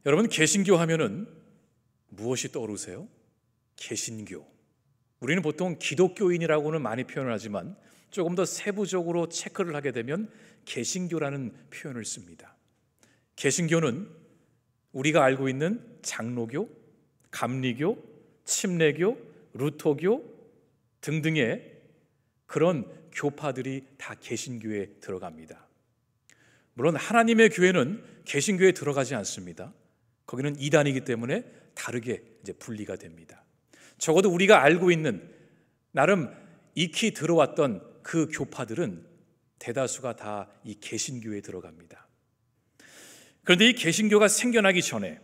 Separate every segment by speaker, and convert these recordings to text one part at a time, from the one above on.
Speaker 1: 여러분, 개신교 하면은 무엇이 떠오르세요? 개신교. 우리는 보통 기독교인이라고는 많이 표현을 하지만 조금 더 세부적으로 체크를 하게 되면 개신교라는 표현을 씁니다. 개신교는 우리가 알고 있는 장로교, 감리교, 침례교, 루터교 등등의 그런 교파들이 다 개신교에 들어갑니다. 물론 하나님의 교회는 개신교에 들어가지 않습니다. 거기는 이단이기 때문에 다르게 이제 분리가 됩니다. 적어도 우리가 알고 있는 나름 익히 들어왔던 그 교파들은 대다수가 다 이 개신교에 들어갑니다. 그런데 이 개신교가 생겨나기 전에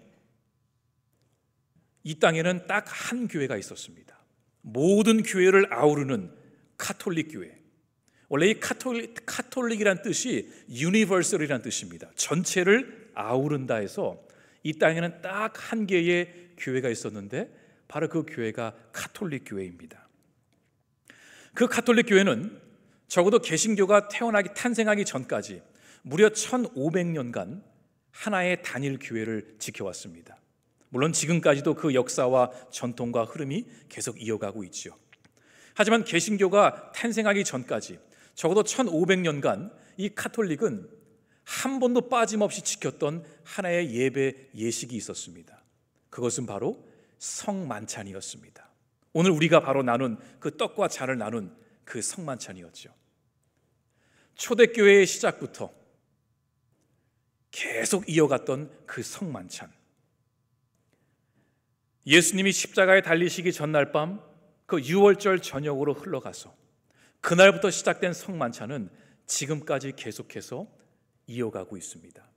Speaker 1: 이 땅에는 딱 한 교회가 있었습니다. 모든 교회를 아우르는 카톨릭 교회. 원래 이 카톨릭이란 뜻이 유니버설이란 뜻입니다. 전체를 아우른다 해서 이 땅에는 딱 한 개의 교회가 있었는데 바로 그 교회가 카톨릭 교회입니다. 그 카톨릭 교회는 적어도 개신교가 탄생하기 전까지 무려 1500년간 하나의 단일 교회를 지켜왔습니다. 물론 지금까지도 그 역사와 전통과 흐름이 계속 이어가고 있죠. 하지만 개신교가 탄생하기 전까지 적어도 1500년간 이 카톨릭은 한 번도 빠짐없이 지켰던 하나의 예배 예식이 있었습니다. 그것은 바로 성만찬이었습니다. 오늘 우리가 바로 나눈 그 떡과 잔을 나눈 그 성만찬이었죠. 초대교회의 시작부터 계속 이어갔던 그 성만찬. 예수님이 십자가에 달리시기 전날 밤 그 유월절 저녁으로 흘러가서 그날부터 시작된 성만찬은 지금까지 계속해서 이어가고 있습니다.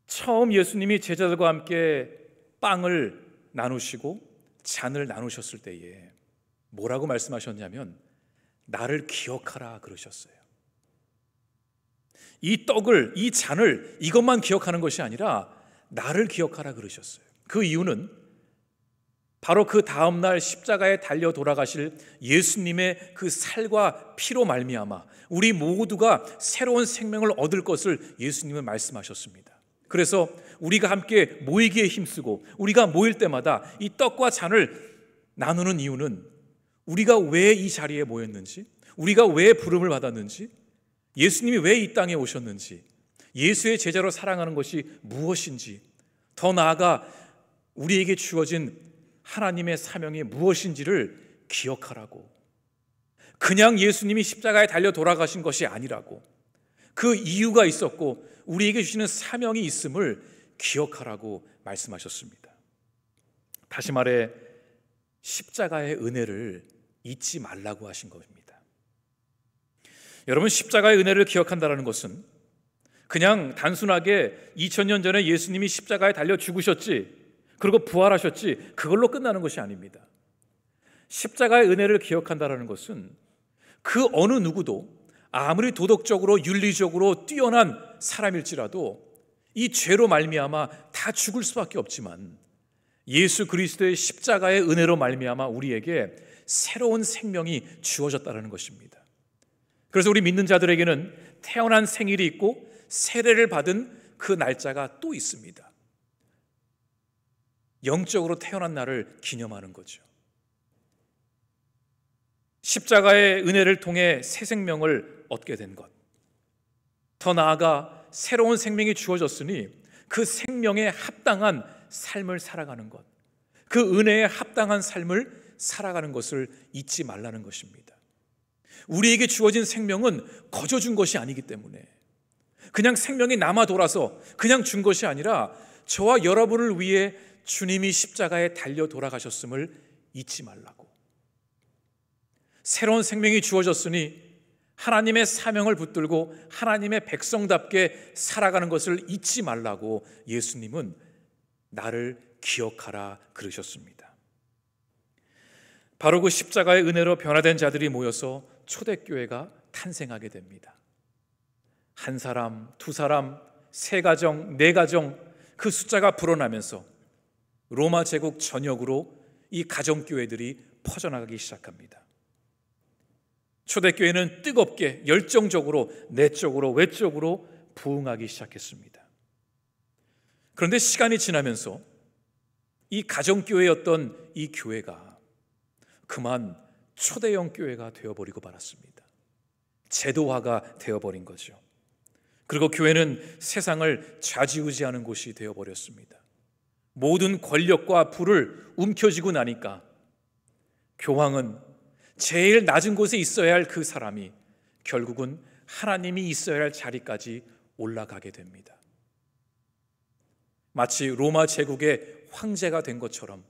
Speaker 1: 처음 예수님이 제자들과 함께 빵을 나누시고 잔을 나누셨을 때에 뭐라고 말씀하셨냐면 나를 기억하라 그러셨어요. 이 떡을, 이 잔을 이것만 기억하는 것이 아니라 나를 기억하라 그러셨어요. 그 이유는 바로 그 다음날 십자가에 달려 돌아가실 예수님의 그 살과 피로 말미암아 우리 모두가 새로운 생명을 얻을 것을 예수님은 말씀하셨습니다. 그래서 우리가 함께 모이기에 힘쓰고 우리가 모일 때마다 이 떡과 잔을 나누는 이유는 우리가 왜 이 자리에 모였는지, 우리가 왜 부름을 받았는지, 예수님이 왜 이 땅에 오셨는지, 예수의 제자로 살아가는 것이 무엇인지, 더 나아가 우리에게 주어진 하나님의 사명이 무엇인지를 기억하라고. 그냥 예수님이 십자가에 달려 돌아가신 것이 아니라고. 그 이유가 있었고 우리에게 주시는 사명이 있음을 기억하라고 말씀하셨습니다. 다시 말해 십자가의 은혜를 잊지 말라고 하신 겁니다. 여러분, 십자가의 은혜를 기억한다는 것은 그냥 단순하게 2000년 전에 예수님이 십자가에 달려 죽으셨지, 그리고 부활하셨지, 그걸로 끝나는 것이 아닙니다. 십자가의 은혜를 기억한다는 것은 그 어느 누구도 아무리 도덕적으로 윤리적으로 뛰어난 사람일지라도 이 죄로 말미암아 다 죽을 수밖에 없지만 예수 그리스도의 십자가의 은혜로 말미암아 우리에게 새로운 생명이 주어졌다는 것입니다. 그래서 우리 믿는 자들에게는 태어난 생일이 있고 세례를 받은 그 날짜가 또 있습니다. 영적으로 태어난 날을 기념하는 거죠. 십자가의 은혜를 통해 새 생명을 얻게 된 것, 더 나아가 새로운 생명이 주어졌으니 그 생명에 합당한 삶을 살아가는 것, 그 은혜에 합당한 삶을 살아가는 것을 잊지 말라는 것입니다. 우리에게 주어진 생명은 거저 준 것이 아니기 때문에, 그냥 생명이 남아 돌아서 그냥 준 것이 아니라 저와 여러분을 위해 주님이 십자가에 달려 돌아가셨음을 잊지 말라고. 새로운 생명이 주어졌으니 하나님의 사명을 붙들고 하나님의 백성답게 살아가는 것을 잊지 말라고 예수님은 나를 기억하라 그러셨습니다. 바로 그 십자가의 은혜로 변화된 자들이 모여서 초대교회가 탄생하게 됩니다. 한 사람, 두 사람, 세 가정, 네 가정, 그 숫자가 불어나면서 로마 제국 전역으로 이 가정교회들이 퍼져나가기 시작합니다. 초대교회는 뜨겁게 열정적으로 내적으로 외적으로 부흥하기 시작했습니다. 그런데 시간이 지나면서 이 가정교회였던 이 교회가 그만 초대형 교회가 되어버리고 말았습니다. 제도화가 되어버린 거죠. 그리고 교회는 세상을 좌지우지하는 곳이 되어버렸습니다. 모든 권력과 부를 움켜쥐고 나니까 교황은 제일 낮은 곳에 있어야 할 그 사람이 결국은 하나님이 있어야 할 자리까지 올라가게 됩니다. 마치 로마 제국의 황제가 된 것처럼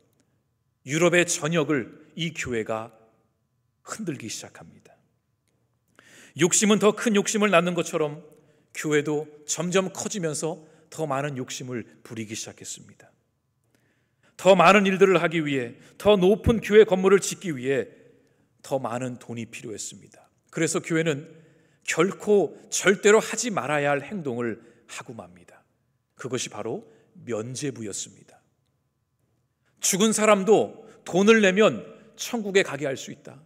Speaker 1: 유럽의 전역을 이 교회가 흔들기 시작합니다. 욕심은 더 큰 욕심을 낳는 것처럼 교회도 점점 커지면서 더 많은 욕심을 부리기 시작했습니다. 더 많은 일들을 하기 위해, 더 높은 교회 건물을 짓기 위해 더 많은 돈이 필요했습니다. 그래서 교회는 결코 절대로 하지 말아야 할 행동을 하고 맙니다. 그것이 바로 면죄부였습니다. 죽은 사람도 돈을 내면 천국에 가게 할 수 있다.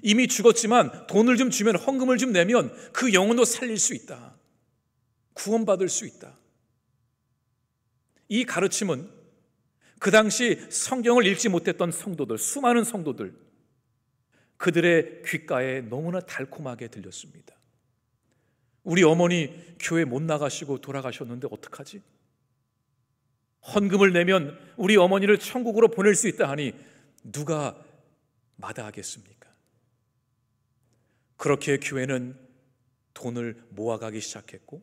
Speaker 1: 이미 죽었지만 돈을 좀 주면, 헌금을 좀 내면 그 영혼도 살릴 수 있다. 구원받을 수 있다. 이 가르침은 그 당시 성경을 읽지 못했던 성도들, 수많은 성도들, 그들의 귓가에 너무나 달콤하게 들렸습니다. 우리 어머니 교회 못 나가시고 돌아가셨는데 어떡하지? 헌금을 내면 우리 어머니를 천국으로 보낼 수 있다 하니 누가 마다하겠습니까? 그렇게 교회는 돈을 모아가기 시작했고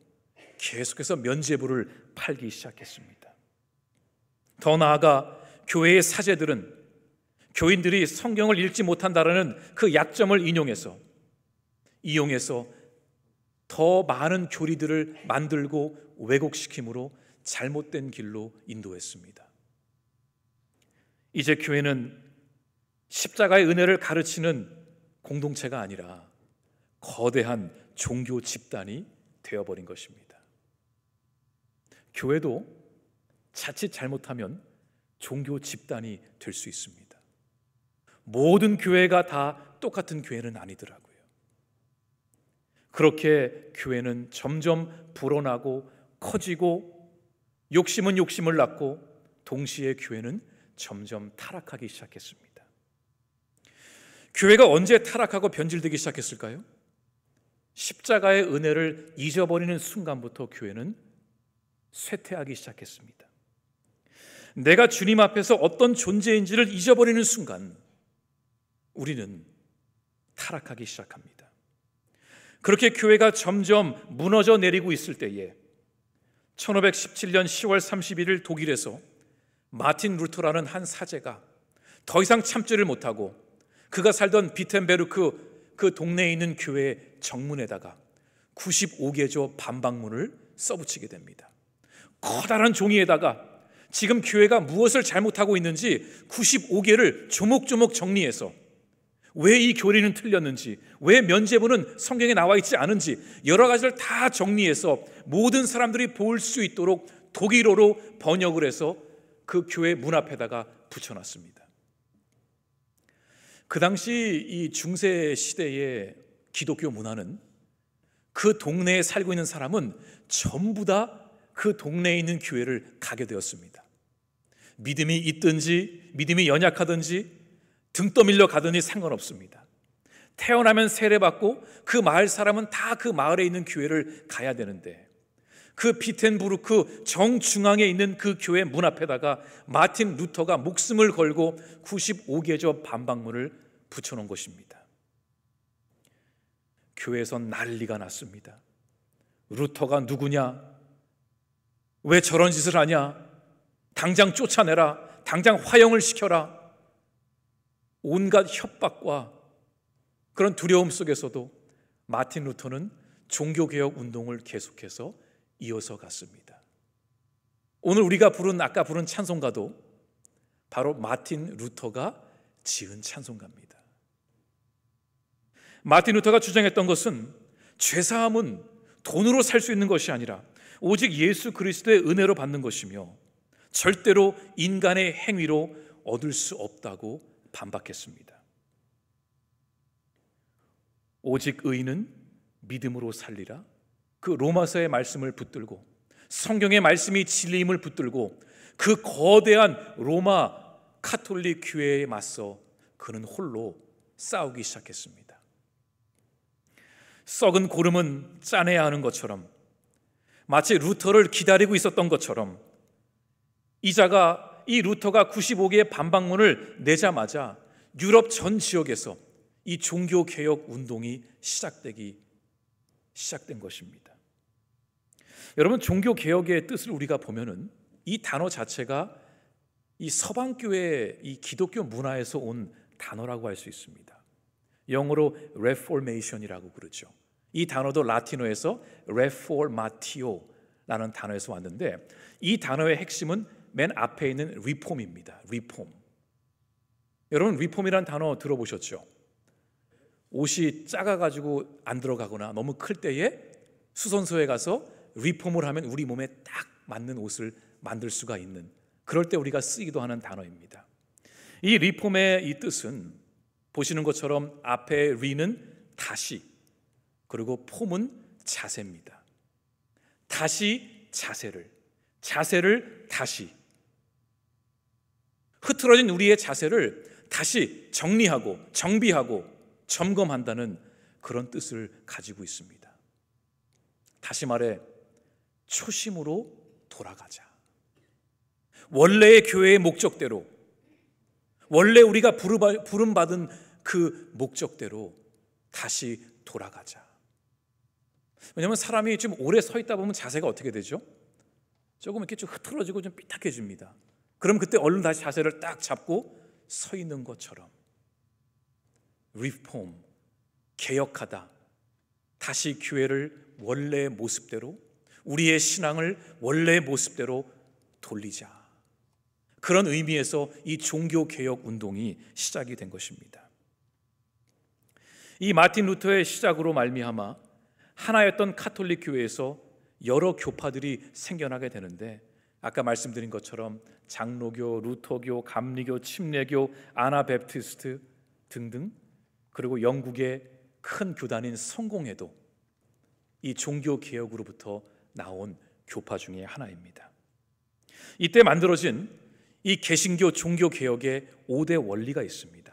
Speaker 1: 계속해서 면죄부를 팔기 시작했습니다. 더 나아가 교회의 사제들은 교인들이 성경을 읽지 못한다라는 그 약점을 이용해서 더 많은 교리들을 만들고 왜곡시킴으로 잘못된 길로 인도했습니다. 이제 교회는 십자가의 은혜를 가르치는 공동체가 아니라 거대한 종교 집단이 되어버린 것입니다. 교회도 자칫 잘못하면 종교 집단이 될 수 있습니다. 모든 교회가 다 똑같은 교회는 아니더라고요. 그렇게 교회는 점점 불어나고 커지고 욕심은 욕심을 낳고 동시에 교회는 점점 타락하기 시작했습니다. 교회가 언제 타락하고 변질되기 시작했을까요? 십자가의 은혜를 잊어버리는 순간부터 교회는 쇠퇴하기 시작했습니다. 내가 주님 앞에서 어떤 존재인지를 잊어버리는 순간 우리는 타락하기 시작합니다. 그렇게 교회가 점점 무너져 내리고 있을 때에 1517년 10월 31일 독일에서 마틴 루터라는 한 사제가 더 이상 참지를 못하고 그가 살던 비텐베르크 그 동네에 있는 교회 정문에다가 95개조 반박문을 써붙이게 됩니다. 커다란 종이에다가 지금 교회가 무엇을 잘못하고 있는지 95개를 조목조목 정리해서 왜 이 교리는 틀렸는지, 왜 면죄부는 성경에 나와 있지 않은지 여러 가지를 다 정리해서 모든 사람들이 볼 수 있도록 독일어로 번역을 해서 그 교회 문 앞에다가 붙여놨습니다. 그 당시 이 중세 시대의 기독교 문화는 그 동네에 살고 있는 사람은 전부 다 그 동네에 있는 교회를 가게 되었습니다. 믿음이 있든지 믿음이 연약하든지 등 떠밀려 가더니 상관없습니다. 태어나면 세례받고 그 마을 사람은 다 그 마을에 있는 교회를 가야 되는데 그 비텐부르크 정중앙에 있는 그 교회 문 앞에다가 마틴 루터가 목숨을 걸고 95개조 반박문을 붙여놓은 것입니다. 교회에서 난리가 났습니다. 루터가 누구냐? 왜 저런 짓을 하냐? 당장 쫓아내라. 당장 화형을 시켜라. 온갖 협박과 그런 두려움 속에서도 마틴 루터는 종교개혁 운동을 계속해서 이어서 갔습니다. 오늘 우리가 아까 부른 찬송가도 바로 마틴 루터가 지은 찬송가입니다. 마틴 루터가 주장했던 것은 죄사함은 돈으로 살 수 있는 것이 아니라 오직 예수 그리스도의 은혜로 받는 것이며 절대로 인간의 행위로 얻을 수 없다고 반박했습니다. 오직 의인은 믿음으로 살리라, 그 로마서의 말씀을 붙들고 성경의 말씀이 진리임을 붙들고 그 거대한 로마 카톨릭 교회에 맞서 그는 홀로 싸우기 시작했습니다. 썩은 고름은 짜내야 하는 것처럼, 마치 루터를 기다리고 있었던 것처럼 이 루터가 95개의 반박문을 내자마자 유럽 전 지역에서 이 종교개혁 운동이 시작된 것입니다. 여러분, 종교개혁의 뜻을 우리가 보면은 이 단어 자체가 이 서방교회의 이 기독교 문화에서 온 단어라고 할 수 있습니다. 영어로 Reformation이라고 그러죠. 이 단어도 라틴어에서 Reformatio라는 단어에서 왔는데, 이 단어의 핵심은 맨 앞에 있는 Reform입니다. Reform. 여러분, Reform이라는 단어 들어보셨죠? 옷이 작아가지고 안 들어가거나 너무 클 때에 수선소에 가서 리폼을 하면 우리 몸에 딱 맞는 옷을 만들 수가 있는, 그럴 때 우리가 쓰기도 하는 단어입니다. 이 리폼의 이 뜻은 보시는 것처럼 앞에 리는 다시, 그리고 폼은 자세입니다. 다시 자세를 다시, 흐트러진 우리의 자세를 다시 정리하고 정비하고 점검한다는 그런 뜻을 가지고 있습니다. 다시 말해 초심으로 돌아가자. 원래의 교회의 목적대로, 원래 우리가 부름받은 그 목적대로 다시 돌아가자. 왜냐하면 사람이 좀 오래 서 있다 보면 자세가 어떻게 되죠? 조금 이렇게 좀 흐트러지고 좀 삐딱해집니다. 그럼 그때 얼른 다시 자세를 딱 잡고 서 있는 것처럼 리폼, 개혁하다, 다시 교회를 원래의 모습대로, 우리의 신앙을 원래의 모습대로 돌리자. 그런 의미에서 이 종교개혁 운동이 시작이 된 것입니다. 이 마틴 루터의 시작으로 말미암아 하나였던 카톨릭 교회에서 여러 교파들이 생겨나게 되는데, 아까 말씀드린 것처럼 장로교, 루터교, 감리교, 침례교, 아나베프티스트 등등, 그리고 영국의 큰 교단인 성공회도 이 종교개혁으로부터 나온 교파 중에 하나입니다. 이때 만들어진 이 개신교 종교개혁의 5대 원리가 있습니다.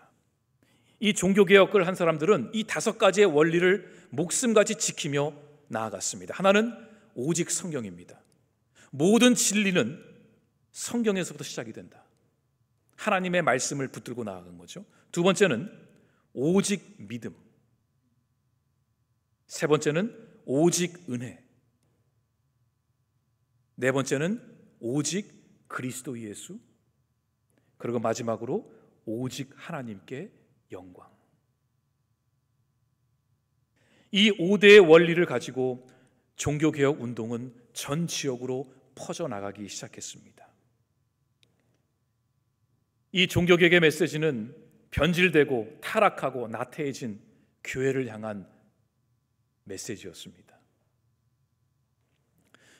Speaker 1: 이 종교개혁을 한 사람들은 이 5가지의 원리를 목숨같이 지키며 나아갔습니다. 하나는 오직 성경입니다. 모든 진리는 성경에서부터 시작이 된다. 하나님의 말씀을 붙들고 나아간 거죠. 두 번째는 오직 믿음. 세 번째는 오직 은혜. 네 번째는 오직 그리스도 예수. 그리고 마지막으로 오직 하나님께 영광. 이 5대의 원리를 가지고 종교개혁 운동은 전 지역으로 퍼져나가기 시작했습니다. 이 종교개혁의 메시지는 변질되고 타락하고 나태해진 교회를 향한 메시지였습니다.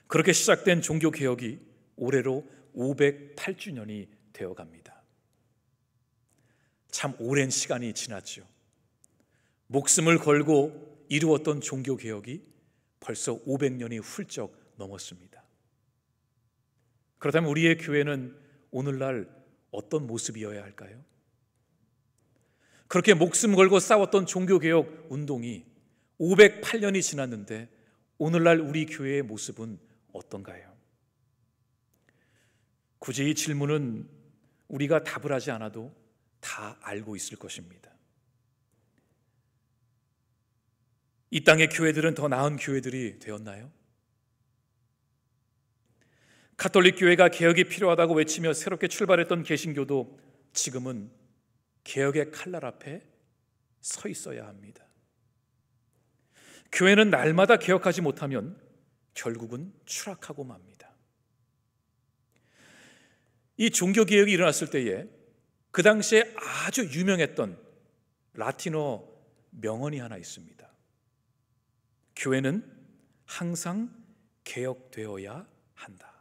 Speaker 1: 그렇게 시작된 종교개혁이 올해로 508주년이 되어갑니다. 참 오랜 시간이 지났죠. 목숨을 걸고 이루었던 종교개혁이 벌써 500년이 훌쩍 넘었습니다. 그렇다면 우리의 교회는 오늘날 어떤 모습이어야 할까요? 그렇게 목숨 걸고 싸웠던 종교개혁 운동이 508년이 지났는데 오늘날 우리 교회의 모습은 어떤가요? 굳이 이 질문은 우리가 답을 하지 않아도 다 알고 있을 것입니다. 이 땅의 교회들은 더 나은 교회들이 되었나요? 가톨릭 교회가 개혁이 필요하다고 외치며 새롭게 출발했던 개신교도 지금은 개혁의 칼날 앞에 서 있어야 합니다. 교회는 날마다 개혁하지 못하면 결국은 추락하고 맙니다. 이 종교개혁이 일어났을 때에 그 당시에 아주 유명했던 라틴어 명언이 하나 있습니다. 교회는 항상 개혁되어야 한다.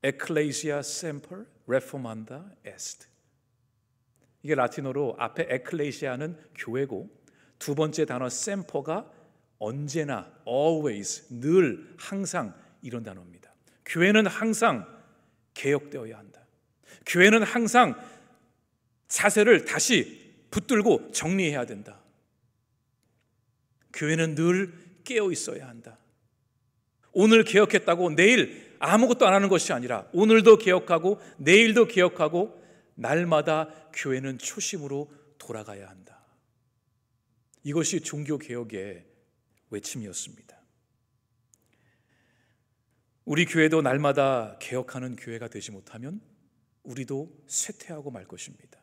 Speaker 1: Ecclesia semper reformanda est. 이게 라틴어로 앞에 에클레시아는 교회고 두 번째 단어 semper가 언제나, always, 늘, 항상 이런 단어입니다. 교회는 항상 개혁되어야 한다. 교회는 항상 자세를 다시 붙들고 정리해야 된다. 교회는 늘 깨어 있어야 한다. 오늘 개혁했다고 내일 아무것도 안 하는 것이 아니라 오늘도 개혁하고 내일도 개혁하고 날마다 교회는 초심으로 돌아가야 한다. 이것이 종교개혁의 외침이었습니다. 우리 교회도 날마다 개혁하는 교회가 되지 못하면 우리도 쇠퇴하고 말 것입니다.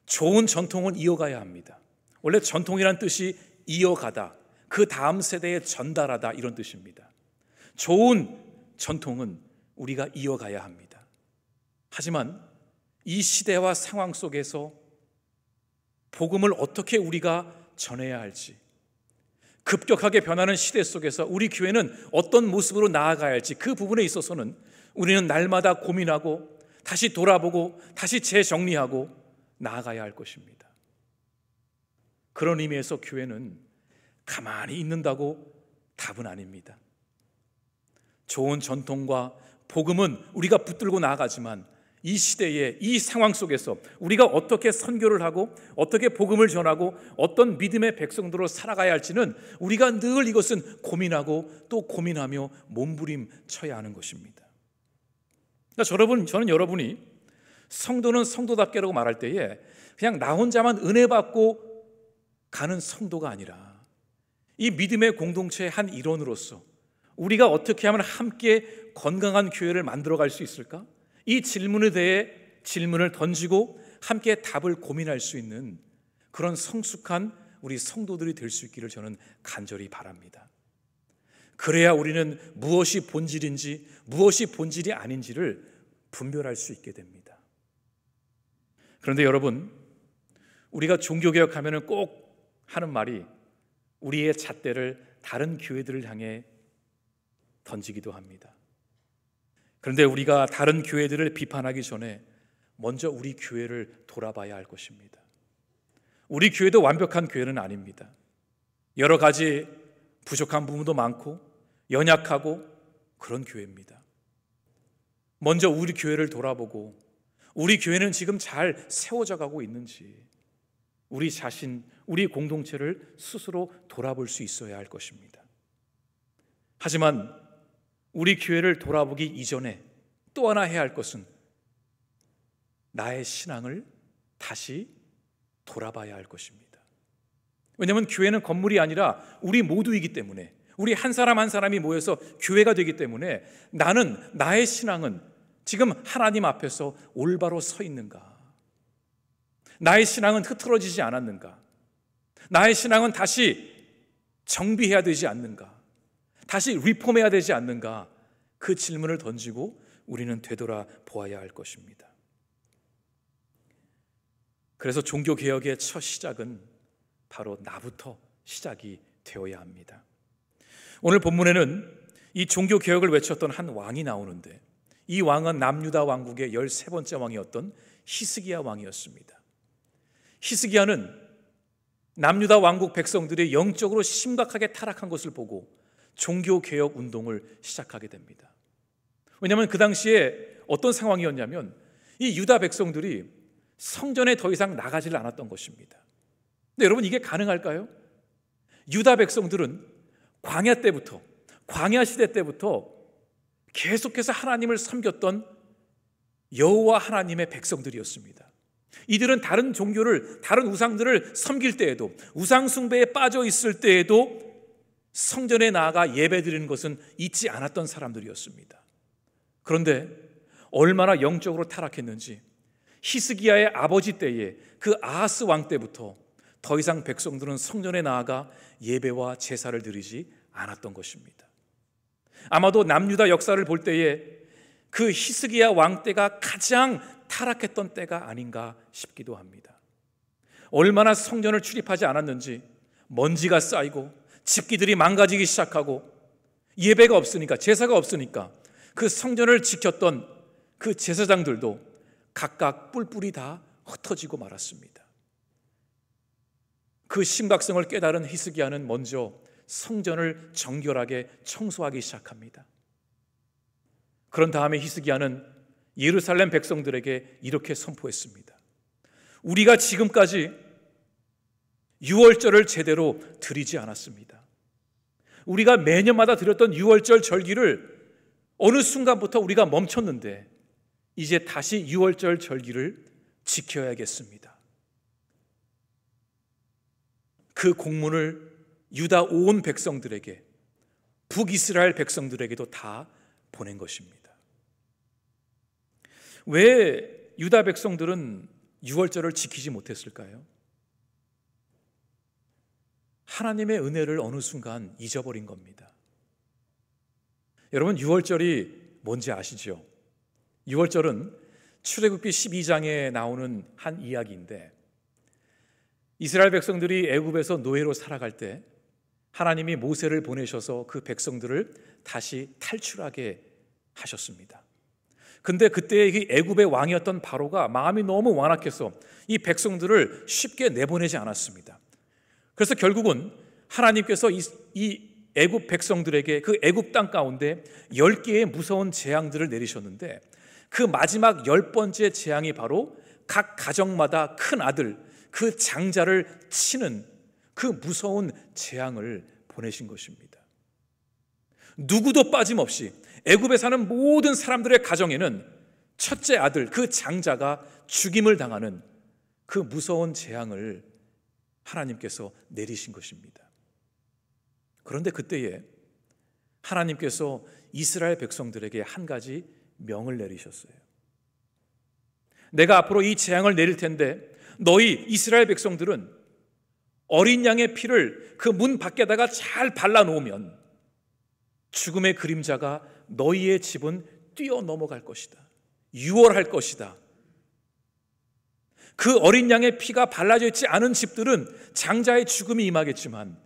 Speaker 1: 좋은 전통은 이어가야 합니다. 원래 전통이란 뜻이 이어가다, 그 다음 세대에 전달하다 이런 뜻입니다. 좋은 전통은 우리가 이어가야 합니다. 하지만 이 시대와 상황 속에서 복음을 어떻게 우리가 전해야 할지, 급격하게 변하는 시대 속에서 우리 교회는 어떤 모습으로 나아가야 할지, 그 부분에 있어서는 우리는 날마다 고민하고 다시 돌아보고 다시 재정리하고 나아가야 할 것입니다. 그런 의미에서 교회는 가만히 있는다고 답은 아닙니다. 좋은 전통과 복음은 우리가 붙들고 나아가지만 이 시대의 이 상황 속에서 우리가 어떻게 선교를 하고 어떻게 복음을 전하고 어떤 믿음의 백성들로 살아가야 할지는 우리가 늘 이것은 고민하고 또 고민하며 몸부림쳐야 하는 것입니다. 그러니까 저는 여러분이 성도는 성도답게라고 말할 때에 그냥 나 혼자만 은혜 받고 가는 성도가 아니라 이 믿음의 공동체의 한 일원으로서 우리가 어떻게 하면 함께 건강한 교회를 만들어갈 수 있을까? 이 질문에 대해 질문을 던지고 함께 답을 고민할 수 있는 그런 성숙한 우리 성도들이 될 수 있기를 저는 간절히 바랍니다. 그래야 우리는 무엇이 본질인지 무엇이 본질이 아닌지를 분별할 수 있게 됩니다. 그런데 여러분, 우리가 종교개혁하면 꼭 하는 말이 우리의 잣대를 다른 교회들을 향해 던지기도 합니다. 그런데 우리가 다른 교회들을 비판하기 전에 먼저 우리 교회를 돌아봐야 할 것입니다. 우리 교회도 완벽한 교회는 아닙니다. 여러 가지 부족한 부분도 많고 연약하고 그런 교회입니다. 먼저 우리 교회를 돌아보고 우리 교회는 지금 잘 세워져 가고 있는지 우리 자신, 우리 공동체를 스스로 돌아볼 수 있어야 할 것입니다. 하지만 우리 교회를 돌아보기 이전에 또 하나 해야 할 것은 나의 신앙을 다시 돌아봐야 할 것입니다. 왜냐하면 교회는 건물이 아니라 우리 모두이기 때문에, 우리 한 사람 한 사람이 모여서 교회가 되기 때문에 나는, 나의 신앙은 지금 하나님 앞에서 올바로 서 있는가? 나의 신앙은 흐트러지지 않았는가? 나의 신앙은 다시 정비해야 되지 않는가? 다시 리폼해야 되지 않는가? 그 질문을 던지고 우리는 되돌아 보아야 할 것입니다. 그래서 종교개혁의 첫 시작은 바로 나부터 시작이 되어야 합니다. 오늘 본문에는 이 종교개혁을 외쳤던 한 왕이 나오는데 이 왕은 남유다 왕국의 13번째 왕이었던 히스기야 왕이었습니다. 히스기야는 남유다 왕국 백성들이 영적으로 심각하게 타락한 것을 보고 종교개혁 운동을 시작하게 됩니다. 왜냐하면 그 당시에 어떤 상황이었냐면 이 유다 백성들이 성전에 더 이상 나가지를 않았던 것입니다. 근데 여러분, 이게 가능할까요? 유다 백성들은 광야 때부터, 광야 시대 때부터 계속해서 하나님을 섬겼던 여호와 하나님의 백성들이었습니다. 이들은 다른 종교를, 다른 우상들을 섬길 때에도, 우상 숭배에 빠져 있을 때에도 성전에 나아가 예배드리는 것은 잊지 않았던 사람들이었습니다. 그런데 얼마나 영적으로 타락했는지 히스기야의 아버지 때에 그 아하스 왕 때부터 더 이상 백성들은 성전에 나아가 예배와 제사를 드리지 않았던 것입니다. 아마도 남유다 역사를 볼 때에 그 히스기야 왕 때가 가장 타락했던 때가 아닌가 싶기도 합니다. 얼마나 성전을 출입하지 않았는지 먼지가 쌓이고 집기들이 망가지기 시작하고 예배가 없으니까, 제사가 없으니까 그 성전을 지켰던 그 제사장들도 각각 뿔뿔이 다 흩어지고 말았습니다. 그 심각성을 깨달은 히스기야는 먼저 성전을 정결하게 청소하기 시작합니다. 그런 다음에 히스기야는 예루살렘 백성들에게 이렇게 선포했습니다. 우리가 지금까지 유월절을 제대로 드리지 않았습니다. 우리가 매년마다 드렸던 유월절 절기를 어느 순간부터 우리가 멈췄는데 이제 다시 유월절 절기를 지켜야겠습니다. 그 공문을 유다 온 백성들에게, 북이스라엘 백성들에게도 다 보낸 것입니다. 왜 유다 백성들은 유월절을 지키지 못했을까요? 하나님의 은혜를 어느 순간 잊어버린 겁니다. 여러분, 유월절이 뭔지 아시죠? 유월절은 출애굽기 12장에 나오는 한 이야기인데, 이스라엘 백성들이 애굽에서 노예로 살아갈 때 하나님이 모세를 보내셔서 그 백성들을 다시 탈출하게 하셨습니다. 근데 그때 이 애굽의 왕이었던 바로가 마음이 너무 완악해서 이 백성들을 쉽게 내보내지 않았습니다. 그래서 결국은 하나님께서 이 애굽 백성들에게 그 애굽 땅 가운데 10개의 무서운 재앙들을 내리셨는데, 그 마지막 10번째 재앙이 바로 각 가정마다 큰 아들, 그 장자를 치는 그 무서운 재앙을 보내신 것입니다. 누구도 빠짐없이 애굽에 사는 모든 사람들의 가정에는 첫째 아들, 그 장자가 죽임을 당하는 그 무서운 재앙을 하나님께서 내리신 것입니다. 그런데 그때에 하나님께서 이스라엘 백성들에게 한 가지 명을 내리셨어요. 내가 앞으로 이 재앙을 내릴 텐데 너희 이스라엘 백성들은 어린 양의 피를 그 문 밖에다가 잘 발라놓으면 죽음의 그림자가 너희의 집은 뛰어넘어갈 것이다. 유월할 것이다. 그 어린 양의 피가 발라져 있지 않은 집들은 장자의 죽음이 임하겠지만,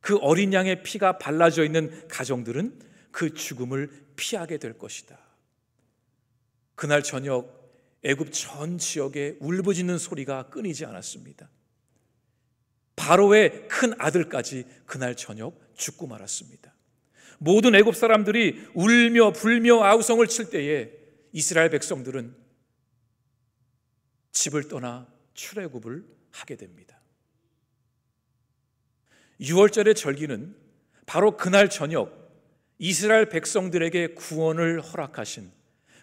Speaker 1: 그 어린 양의 피가 발라져 있는 가정들은 그 죽음을 피하게 될 것이다. 그날 저녁 애굽 전 지역에 울부짖는 소리가 끊이지 않았습니다. 바로의 큰 아들까지 그날 저녁 죽고 말았습니다. 모든 애굽 사람들이 울며 불며 아우성을 칠 때에 이스라엘 백성들은 집을 떠나 출애굽을 하게 됩니다. 유월절의 절기는 바로 그날 저녁 이스라엘 백성들에게 구원을 허락하신,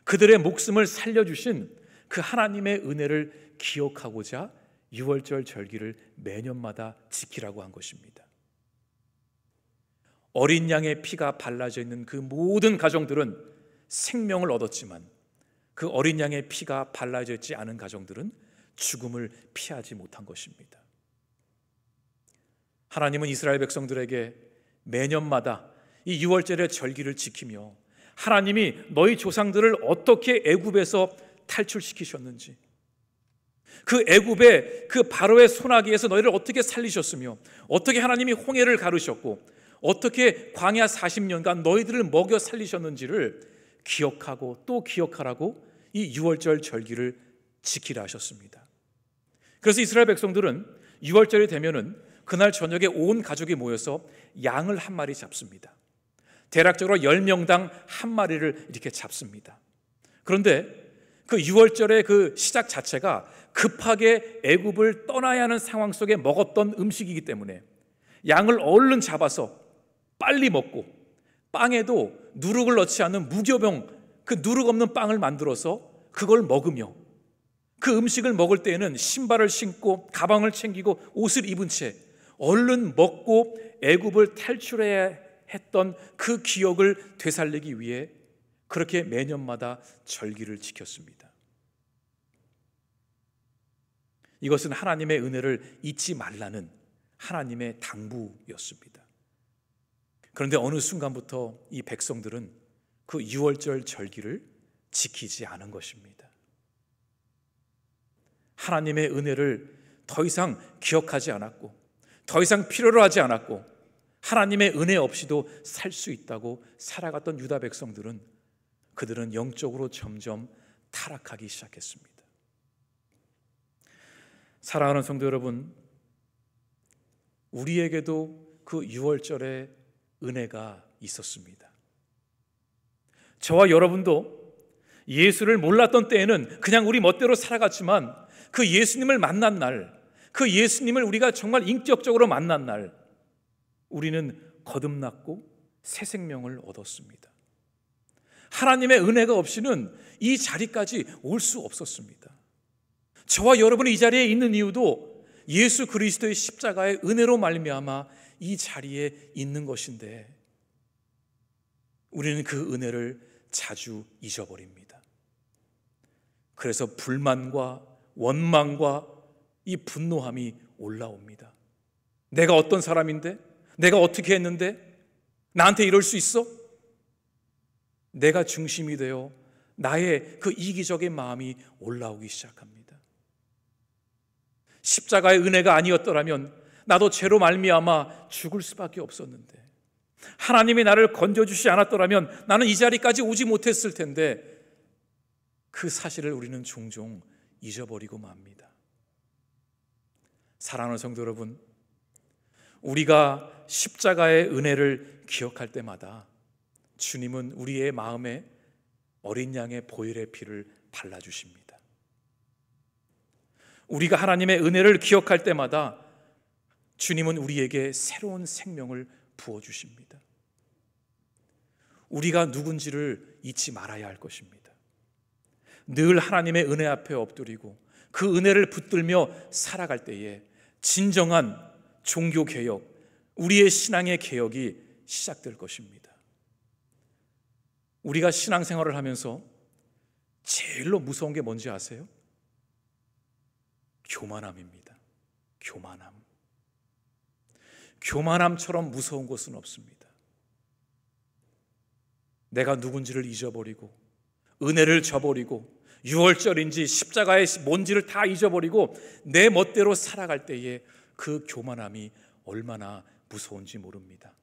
Speaker 1: 그들의 목숨을 살려주신 그 하나님의 은혜를 기억하고자 유월절 절기를 매년마다 지키라고 한 것입니다. 어린 양의 피가 발라져 있는 그 모든 가정들은 생명을 얻었지만, 그 어린 양의 피가 발라져 있지 않은 가정들은 죽음을 피하지 못한 것입니다. 하나님은 이스라엘 백성들에게 매년마다 이 유월절의 절기를 지키며 하나님이 너희 조상들을 어떻게 애굽에서 탈출시키셨는지, 그 애굽의 그 바로의 손아귀에서 너희를 어떻게 살리셨으며, 어떻게 하나님이 홍해를 가르셨고, 어떻게 광야 40년간 너희들을 먹여 살리셨는지를 기억하고 또 기억하라고 이 유월절 절기를 지키라 하셨습니다. 그래서 이스라엘 백성들은 유월절이 되면은 그날 저녁에 온 가족이 모여서 양을 한 마리 잡습니다. 대략적으로 10명당 한 마리를 이렇게 잡습니다. 그런데 그 유월절의 그 시작 자체가 급하게 애굽을 떠나야 하는 상황 속에 먹었던 음식이기 때문에 양을 얼른 잡아서 빨리 먹고, 빵에도 누룩을 넣지 않은 무교병, 그 누룩 없는 빵을 만들어서 그걸 먹으며, 그 음식을 먹을 때에는 신발을 신고 가방을 챙기고 옷을 입은 채 얼른 먹고 애굽을 탈출해야 했던 그 기억을 되살리기 위해 그렇게 매년마다 절기를 지켰습니다. 이것은 하나님의 은혜를 잊지 말라는 하나님의 당부였습니다. 그런데 어느 순간부터 이 백성들은 그 유월절 절기를 지키지 않은 것입니다. 하나님의 은혜를 더 이상 기억하지 않았고, 더 이상 필요로 하지 않았고, 하나님의 은혜 없이도 살 수 있다고 살아갔던 유다 백성들은, 그들은 영적으로 점점 타락하기 시작했습니다. 사랑하는 성도 여러분, 우리에게도 그 유월절에 은혜가 있었습니다. 저와 여러분도 예수를 몰랐던 때에는 그냥 우리 멋대로 살아갔지만 그 예수님을 만난 날, 그 예수님을 우리가 정말 인격적으로 만난 날, 우리는 거듭났고 새 생명을 얻었습니다. 하나님의 은혜가 없이는 이 자리까지 올 수 없었습니다. 저와 여러분이 이 자리에 있는 이유도 예수 그리스도의 십자가의 은혜로 말미암아 이 자리에 있는 것인데, 우리는 그 은혜를 자주 잊어버립니다. 그래서 불만과 원망과 이 분노함이 올라옵니다. 내가 어떤 사람인데? 내가 어떻게 했는데? 나한테 이럴 수 있어? 내가 중심이 되어 나의 그 이기적인 마음이 올라오기 시작합니다. 십자가의 은혜가 아니었더라면 나도 죄로 말미암아 죽을 수밖에 없었는데, 하나님이 나를 건져주시지 않았더라면 나는 이 자리까지 오지 못했을 텐데, 그 사실을 우리는 종종 잊어버리고 맙니다. 사랑하는 성도 여러분, 우리가 십자가의 은혜를 기억할 때마다 주님은 우리의 마음에 어린 양의 보혈의 피를 발라주십니다. 우리가 하나님의 은혜를 기억할 때마다 주님은 우리에게 새로운 생명을 부어주십니다. 우리가 누군지를 잊지 말아야 할 것입니다. 늘 하나님의 은혜 앞에 엎드리고 그 은혜를 붙들며 살아갈 때에 진정한 종교개혁, 우리의 신앙의 개혁이 시작될 것입니다. 우리가 신앙생활을 하면서 제일로 무서운 게 뭔지 아세요? 교만함입니다. 교만함. 교만함처럼 무서운 것은 없습니다. 내가 누군지를 잊어버리고 은혜를 저버리고 유월절인지 십자가의 뭔지를 다 잊어버리고 내 멋대로 살아갈 때에 그 교만함이 얼마나 무서운지 모릅니다.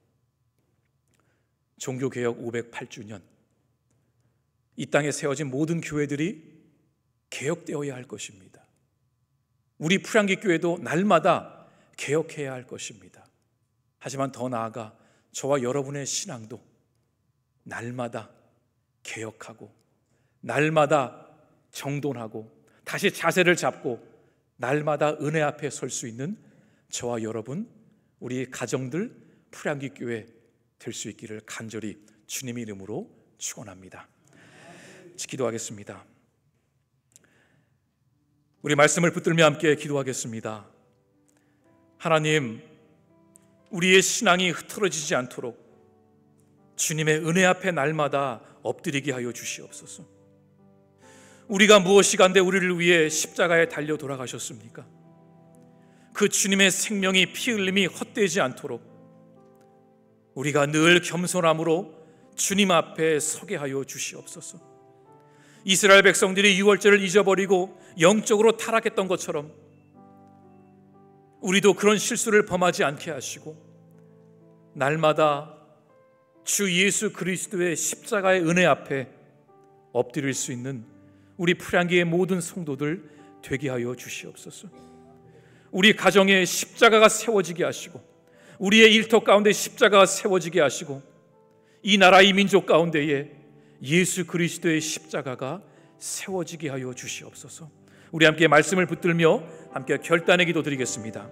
Speaker 1: 종교개혁 508주년, 이 땅에 세워진 모든 교회들이 개혁되어야 할 것입니다. 우리 풀향기 교회도 날마다 개혁해야 할 것입니다. 하지만 더 나아가 저와 여러분의 신앙도 날마다 개혁하고 날마다 정돈하고 다시 자세를 잡고 날마다 은혜 앞에 설 수 있는 저와 여러분, 우리 가정들 풀향기 교회 될 수 있기를 간절히 주님의 이름으로 축원합니다. 기도하겠습니다. 우리 말씀을 붙들며 함께 기도하겠습니다. 하나님, 우리의 신앙이 흐트러지지 않도록 주님의 은혜 앞에 날마다 엎드리게 하여 주시옵소서. 우리가 무엇이간데 우리를 위해 십자가에 달려 돌아가셨습니까? 그 주님의 생명이 피 흘림이 헛되지 않도록 우리가 늘 겸손함으로 주님 앞에 서게 하여 주시옵소서. 이스라엘 백성들이 유월절을 잊어버리고 영적으로 타락했던 것처럼 우리도 그런 실수를 범하지 않게 하시고 날마다 주 예수 그리스도의 십자가의 은혜 앞에 엎드릴 수 있는 우리 풀향기의 모든 성도들 되게 하여 주시옵소서. 우리 가정에 십자가가 세워지게 하시고 우리의 일터 가운데 십자가가 세워지게 하시고 이 나라 이 민족 가운데에 예수 그리스도의 십자가가 세워지게 하여 주시옵소서. 우리 함께 말씀을 붙들며 함께 결단의 기도 드리겠습니다.